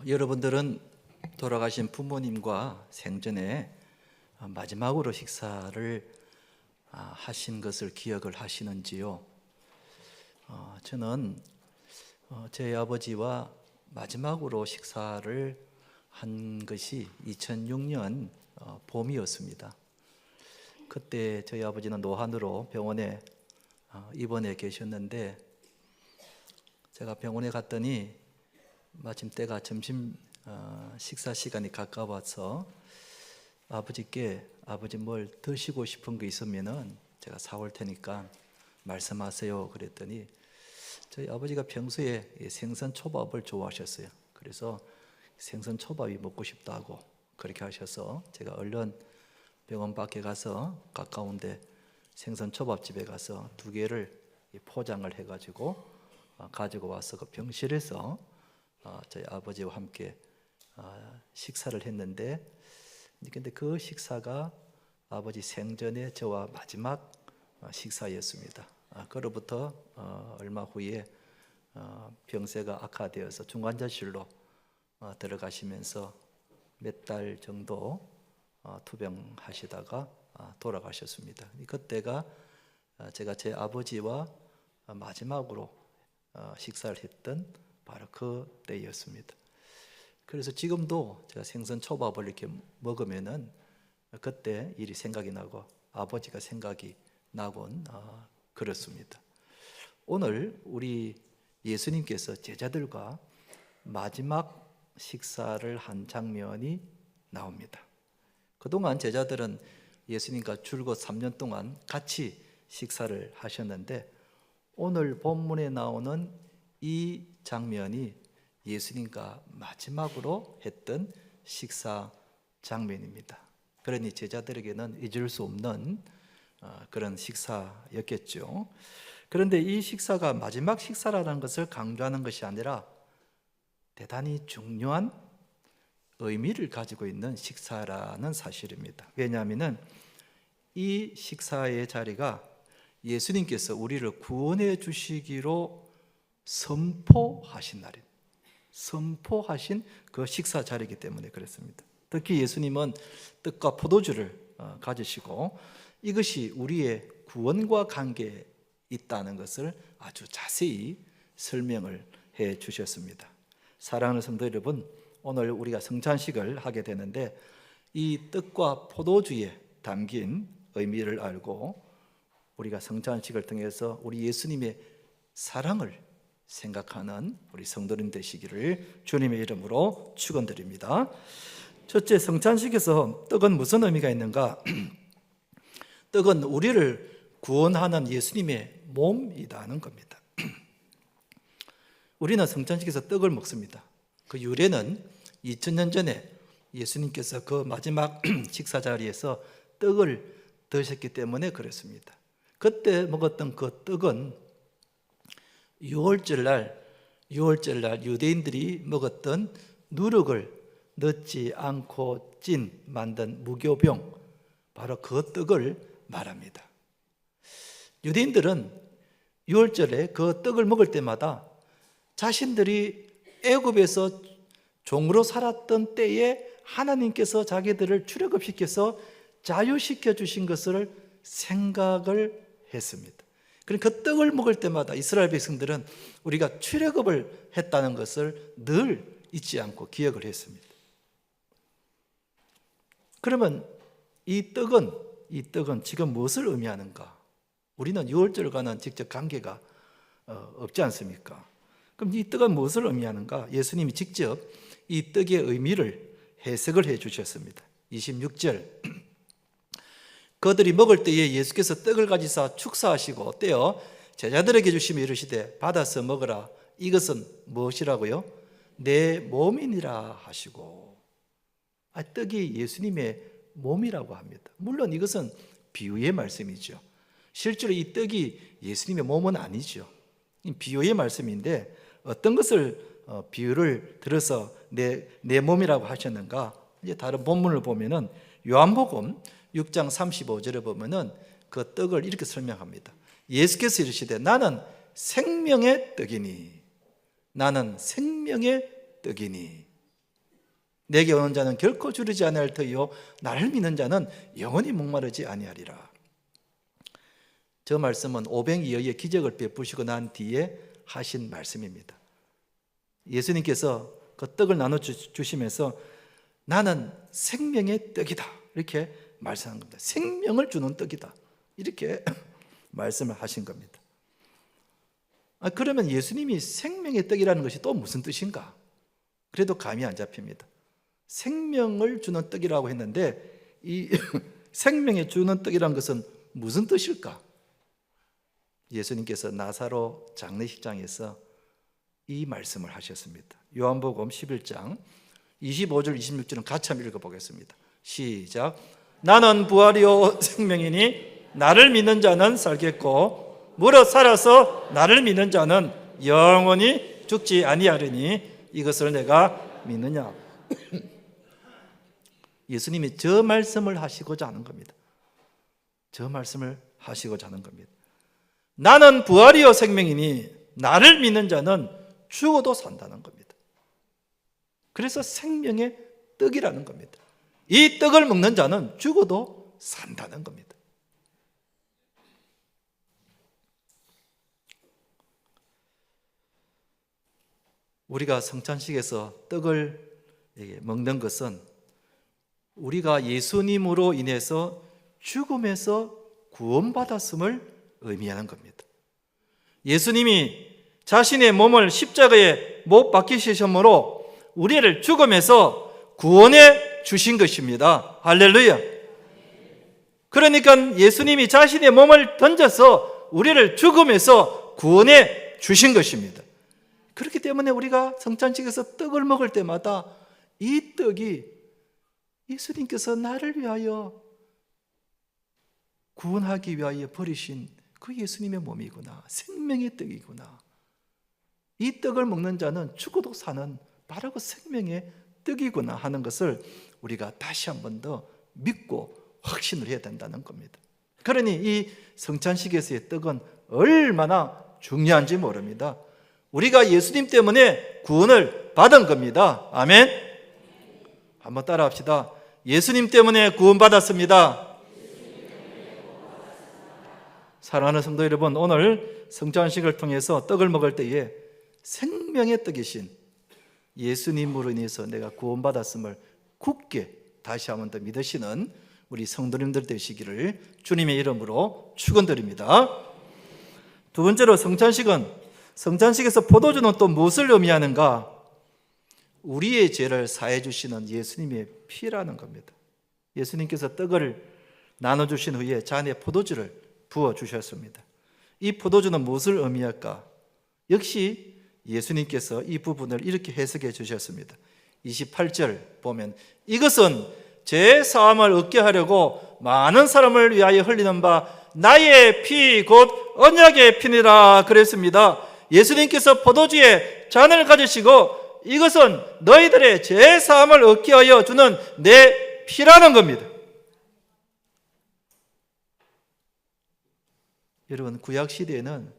여러분들은 돌아가신 부모님과 생전에 마지막으로 식사를 하신 것을 기억을 하시는지요? 저는 제 아버지와 마지막으로 식사를 한 것이 2006년 봄이었습니다. 그때 저희 아버지는 노환으로 병원에 입원해 계셨는데, 제가 병원에 갔더니 마침 때가 점심 식사 시간이 가까워서 아버지께 아버지 뭘 드시고 싶은 거 있으면은 제가 사올 테니까 말씀하세요 그랬더니, 저희 아버지가 평소에 생선 초밥을 좋아하셨어요. 그래서 생선 초밥이 먹고 싶다고 그렇게 하셔서 제가 얼른 병원 밖에 가서 가까운데 생선 초밥집에 가서 2개를 포장을 해가지고 가지고 와서 그 병실에서 저희 아버지와 함께 식사를 했는데, 근데 그 식사가 아버지 생전에 저와 마지막 식사였습니다. 그로부터 얼마 후에 병세가 악화되어서 중환자실로 들어가시면서 몇 달 정도 투병하시다가 돌아가셨습니다. 그때가 제가 제 아버지와 마지막으로 식사를 했던 바로 그 때였습니다. 그래서 지금도 제가 생선 초밥을 이렇게 먹으면은 그때 일이 생각이 나고 아버지가 생각이 나곤 그렇습니다. 오늘 우리 예수님께서 제자들과 마지막 식사를 한 장면이 나옵니다. 그동안 제자들은 예수님과 줄곧 3년 동안 같이 식사를 하셨는데, 오늘 본문에 나오는 이 장면이 예수님과 마지막으로 했던 식사 장면입니다. 그러니 제자들에게는 잊을 수 없는 그런 식사였겠죠. 그런데 이 식사가 마지막 식사라는 것을 강조하는 것이 아니라 대단히 중요한 의미를 가지고 있는 식사라는 사실입니다. 왜냐하면 이 식사의 자리가 예수님께서 우리를 구원해 주시기로 선포하신 날입니다. 선포하신 그 식사 자리이기 때문에 그렇습니다. 특히 예수님은 떡과 포도주를 가지시고 이것이 우리의 구원과 관계에 있다는 것을 아주 자세히 설명을 해 주셨습니다. 사랑하는 성도 여러분, 오늘 우리가 성찬식을 하게 되는데, 이 떡과 포도주에 담긴 의미를 알고 우리가 성찬식을 통해서 우리 예수님의 사랑을 생각하는 우리 성도님 되시기를 주님의 이름으로 축원드립니다. 첫째, 성찬식에서 떡은 무슨 의미가 있는가? 떡은 우리를 구원하는 예수님의 몸이라는 겁니다. 우리는 성찬식에서 떡을 먹습니다. 그 유래는 2000년 전에 예수님께서 그 마지막 식사 자리에서 떡을 드셨기 때문에 그렇습니다. 그때 먹었던 그 떡은 6월절날 유대인들이 먹었던 누룩을 넣지 않고 만든 무교병, 바로 그 떡을 말합니다. 유대인들은 6월절에 그 떡을 먹을 때마다 자신들이 애굽에서 종으로 살았던 때에 하나님께서 자기들을 출애굽시켜서 자유시켜 주신 것을 생각을 했습니다. 그러니까 그 떡을 먹을 때마다 이스라엘 백성들은 우리가 출애굽을 했다는 것을 늘 잊지 않고 기억을 했습니다. 그러면 이 떡은 지금 무엇을 의미하는가? 우리는 6월절과는 직접 관계가 없지 않습니까? 그럼 이 떡은 무엇을 의미하는가? 예수님이 직접 이 떡의 의미를 해석을 해 주셨습니다. 26절, 그들이 먹을 때에 예수께서 떡을 가지사 축사하시고 떼어 제자들에게 주시며 이르시되 받아서 먹으라. 이것은 무엇이라고요? 내 몸이니라 하시고. 떡이 예수님의 몸이라고 합니다. 물론 이것은 비유의 말씀이죠. 실제로 이 떡이 예수님의 몸은 아니죠. 비유의 말씀인데, 어떤 것을 비유를 들어서 내 몸이라고 하셨는가? 이제 다른 본문을 보면은 요한복음 6장 35절에 보면은 그 떡을 이렇게 설명합니다. 예수께서 이르시되 나는 생명의 떡이니, 나는 생명의 떡이니. 내게 오는 자는 결코 주르지 아니할 터이요 나를 믿는 자는 영원히 목마르지 아니하리라. 저 말씀은 오병이어의 기적을 베푸시고 난 뒤에 하신 말씀입니다. 예수님께서 그 떡을 나눠주시면서 나는 생명의 떡이다 이렇게 말씀한 겁니다. 생명을 주는 떡이다 이렇게 말씀을 하신 겁니다. 그러면 예수님이 생명의 떡이라는 것이 또 무슨 뜻인가? 그래도 감이 안 잡힙니다. 생명을 주는 떡이라고 했는데 이 생명에 주는 떡이라는 것은 무슨 뜻일까? 예수님께서 나사로 장례식장에서 이 말씀을 하셨습니다. 요한복음 11장 25절 26절은 같이 한번 읽어보겠습니다. 시작. 나는 부활이요 생명이니 나를 믿는 자는 살겠고 무릇 살아서 나를 믿는 자는 영원히 죽지 아니하리니 이것을 내가 믿느냐. 예수님이 저 말씀을 하시고자 하는 겁니다. 저 말씀을 하시고자 하는 겁니다. 나는 부활이요 생명이니 나를 믿는 자는 죽어도 산다는 겁니다. 그래서 생명의 떡이라는 겁니다. 이 떡을 먹는 자는 죽어도 산다는 겁니다. 우리가 성찬식에서 떡을 먹는 것은 우리가 예수님으로 인해서 죽음에서 구원받았음을 의미하는 겁니다. 예수님이 자신의 몸을 십자가에 못 박히시므로 우리를 죽음에서 구원해 주신 것입니다. 할렐루야. 그러니까 예수님이 자신의 몸을 던져서 우리를 죽음에서 구원해 주신 것입니다. 그렇기 때문에 우리가 성찬식에서 떡을 먹을 때마다 이 떡이 예수님께서 나를 위하여 구원하기 위하여 버리신 그 예수님의 몸이구나. 생명의 떡이구나. 이 떡을 먹는 자는 죽어도 사는 바로 그 생명의 떡이구나 하는 것을 우리가 다시 한 번 더 믿고 확신을 해야 된다는 겁니다. 그러니 이 성찬식에서의 떡은 얼마나 중요한지 모릅니다. 우리가 예수님 때문에 구원을 받은 겁니다. 아멘. 한번 따라 합시다. 예수님 때문에 구원받았습니다. 사랑하는 성도 여러분, 오늘 성찬식을 통해서 떡을 먹을 때에 생명의 떡이신 예수님으로 인해서 내가 구원받았음을 굳게 다시 한번 더 믿으시는 우리 성도님들 되시기를 주님의 이름으로 축원드립니다. 두 번째로 성찬식에서 포도주는 또 무엇을 의미하는가? 우리의 죄를 사해 주시는 예수님의 피라는 겁니다. 예수님께서 떡을 나눠주신 후에 잔에 포도주를 부어주셨습니다. 이 포도주는 무엇을 의미할까? 역시 예수님께서 이 부분을 이렇게 해석해 주셨습니다. 28절 보면 이것은 제 사함을 얻게 하려고 많은 사람을 위하여 흘리는 바 나의 피 곧 언약의 피니라 그랬습니다. 예수님께서 포도주의 잔을 가지시고 이것은 너희들의 제 사함을 얻게 하여 주는 내 피라는 겁니다. 여러분, 구약 시대에는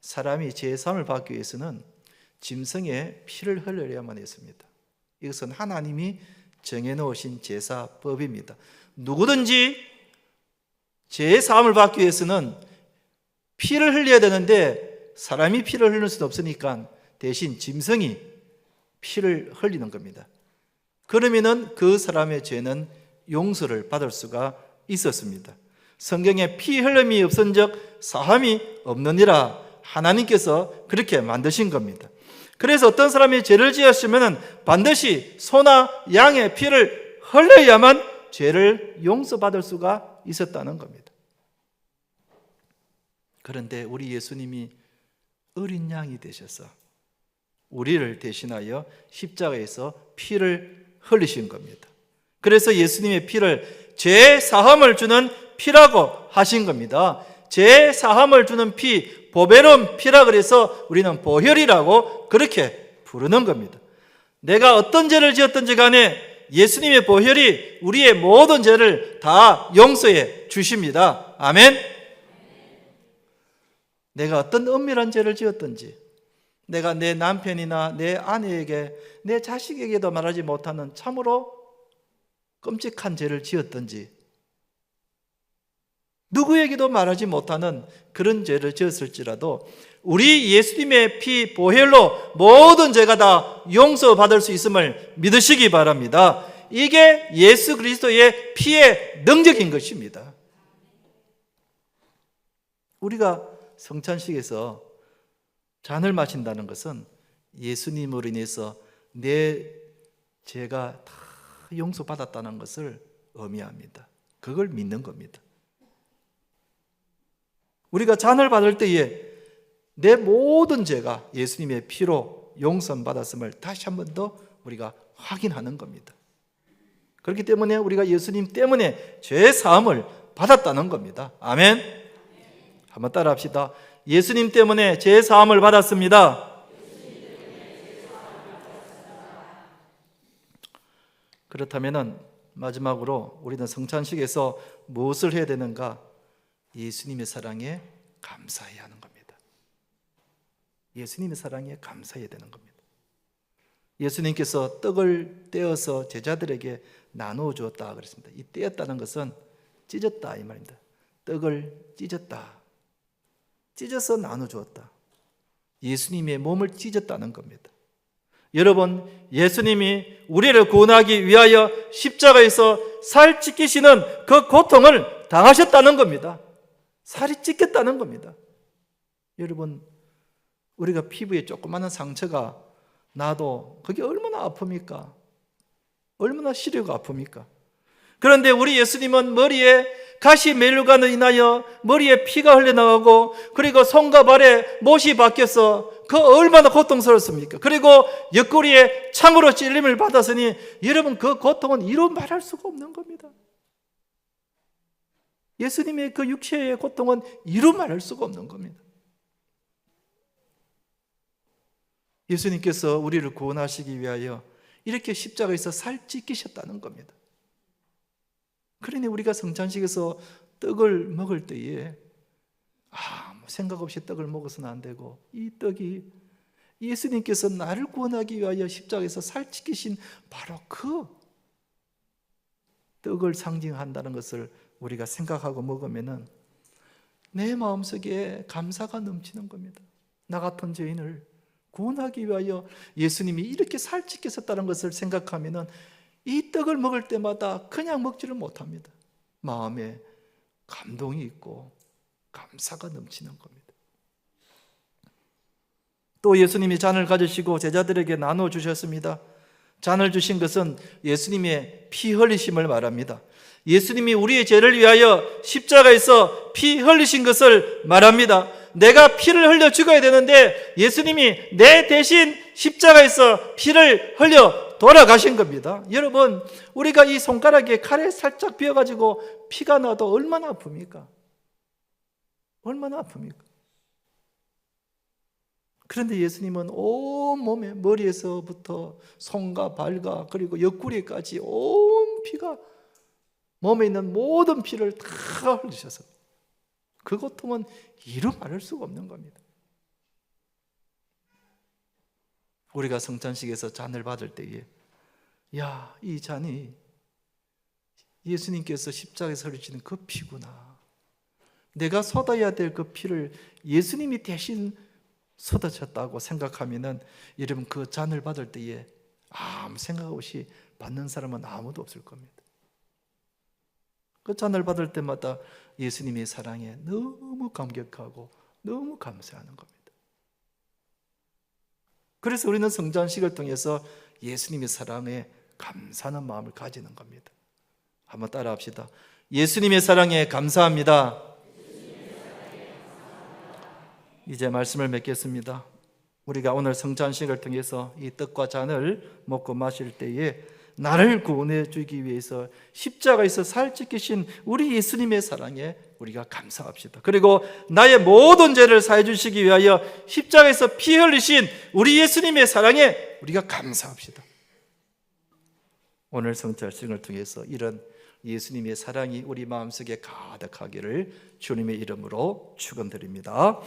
사람이 제 사함을 받기 위해서는 짐승의 피를 흘려야만 했습니다. 이것은 하나님이 정해놓으신 제사법입니다. 누구든지 제 사함을 받기 위해서는 피를 흘려야 되는데 사람이 피를 흘릴 수는 없으니까 대신 짐승이 피를 흘리는 겁니다. 그러면은 그 사람의 죄는 용서를 받을 수가 있었습니다. 성경에 피 흘림이 없은즉 사함이 없느니라 하나님께서 그렇게 만드신 겁니다. 그래서 어떤 사람이 죄를 지었으면 반드시 소나 양의 피를 흘려야만 죄를 용서받을 수가 있었다는 겁니다. 그런데 우리 예수님이 어린 양이 되셔서 우리를 대신하여 십자가에서 피를 흘리신 겁니다. 그래서 예수님의 피를 죄 사함을 주는 피라고 하신 겁니다. 죄 사함을 주는 피, 보배로운 피라 그래서 우리는 보혈이라고 그렇게 부르는 겁니다. 내가 어떤 죄를 지었든지 간에 예수님의 보혈이 우리의 모든 죄를 다 용서해 주십니다. 아멘. 내가 어떤 은밀한 죄를 지었든지 내가 내 남편이나 내 아내에게, 내 자식에게도 말하지 못하는 참으로 끔찍한 죄를 지었든지, 누구에게도 말하지 못하는 그런 죄를 지었을지라도 우리 예수님의 피 보혈로 모든 죄가 다 용서받을 수 있음을 믿으시기 바랍니다. 이게 예수 그리스도의 피의 능력인 것입니다. 우리가 성찬식에서 잔을 마신다는 것은 예수님으로 인해서 내 죄가 다 용서받았다는 것을 의미합니다. 그걸 믿는 겁니다. 우리가 잔을 받을 때에 내 모든 죄가 예수님의 피로 용서받았음을 다시 한 번 더 우리가 확인하는 겁니다. 그렇기 때문에 우리가 예수님 때문에 죄 사함을 받았다는 겁니다. 아멘. 한번 따라 합시다. 예수님 때문에 죄 사함을 받았습니다. 그렇다면 마지막으로 우리는 성찬식에서 무엇을 해야 되는가? 예수님의 사랑에 감사해야 하는 겁니다. 예수님의 사랑에 감사해야 되는 겁니다. 예수님께서 떡을 떼어서 제자들에게 나누어 주었다 그랬습니다. 이 떼었다는 것은 찢었다 이 말입니다. 떡을 찢었다. 찢어서 나눠 주었다. 예수님의 몸을 찢었다는 겁니다. 여러분, 예수님이 우리를 구원하기 위하여 십자가에서 살 찢기시는 그 고통을 당하셨다는 겁니다. 살이 찢겼다는 겁니다. 여러분, 우리가 피부에 조그마한 상처가 나도 그게 얼마나 아픕니까? 얼마나 시려가 아픕니까? 그런데 우리 예수님은 머리에 가시 멜루간을 인하여 머리에 피가 흘러나가고, 그리고 손과 발에 못이 박혀서 그 얼마나 고통스럽습니까? 그리고 옆구리에 창으로 찔림을 받았으니 여러분, 그 고통은 이루 말할 수가 없는 겁니다. 예수님의 그 육체의 고통은 이루 말할 수가 없는 겁니다. 예수님께서 우리를 구원하시기 위하여 이렇게 십자가에서 살 찢기셨다는 겁니다. 그러니 우리가 성찬식에서 떡을 먹을 때에 생각 없이 떡을 먹어서는 안 되고, 이 떡이 예수님께서 나를 구원하기 위하여 십자가에서 살 찢기신 바로 그 떡을 상징한다는 것을 우리가 생각하고 먹으면은 내 마음속에 감사가 넘치는 겁니다. 나 같은 죄인을 구원하기 위하여 예수님이 이렇게 살 찢기셨다는 것을 생각하면은 이 떡을 먹을 때마다 그냥 먹지를 못합니다. 마음에 감동이 있고 감사가 넘치는 겁니다. 또 예수님이 잔을 가지시고 제자들에게 나누어 주셨습니다. 잔을 주신 것은 예수님의 피 흘리심을 말합니다. 예수님이 우리의 죄를 위하여 십자가에서 피 흘리신 것을 말합니다. 내가 피를 흘려 죽어야 되는데 예수님이 내 대신 십자가에서 피를 흘려 돌아가신 겁니다. 여러분, 우리가 이 손가락에 칼에 살짝 비어가지고 피가 나도 얼마나 아픕니까? 얼마나 아픕니까? 그런데 예수님은 온 몸에, 머리에서부터 손과 발과 그리고 옆구리까지 온 피가, 몸에 있는 모든 피를 다 흘리셔서 그 고통은 이루 말할 수가 없는 겁니다. 우리가 성찬식에서 잔을 받을 때에 이 잔이 예수님께서 십자가에서 흘리시는 그 피구나. 내가 쏟아야 될 그 피를 예수님이 대신 쏟아졌다고 생각하면은 여러분, 그 잔을 받을 때에 아무 생각 없이 받는 사람은 아무도 없을 겁니다. 그 잔을 받을 때마다 예수님의 사랑에 너무 감격하고 너무 감사하는 겁니다. 그래서 우리는 성찬식을 통해서 예수님의 사랑에 감사하는 마음을 가지는 겁니다. 한번 따라 합시다. 예수님의 사랑에 감사합니다. 이제 말씀을 맺겠습니다. 우리가 오늘 성찬식을 통해서 이 떡과 잔을 먹고 마실 때에 나를 구원해 주기 위해서 십자가에서 살 찢기신 우리 예수님의 사랑에 우리가 감사합시다. 그리고 나의 모든 죄를 사해 주시기 위하여 십자가에서 피 흘리신 우리 예수님의 사랑에 우리가 감사합시다. 오늘 성찬식을 통해서 이런 예수님의 사랑이 우리 마음속에 가득하기를 주님의 이름으로 축원드립니다.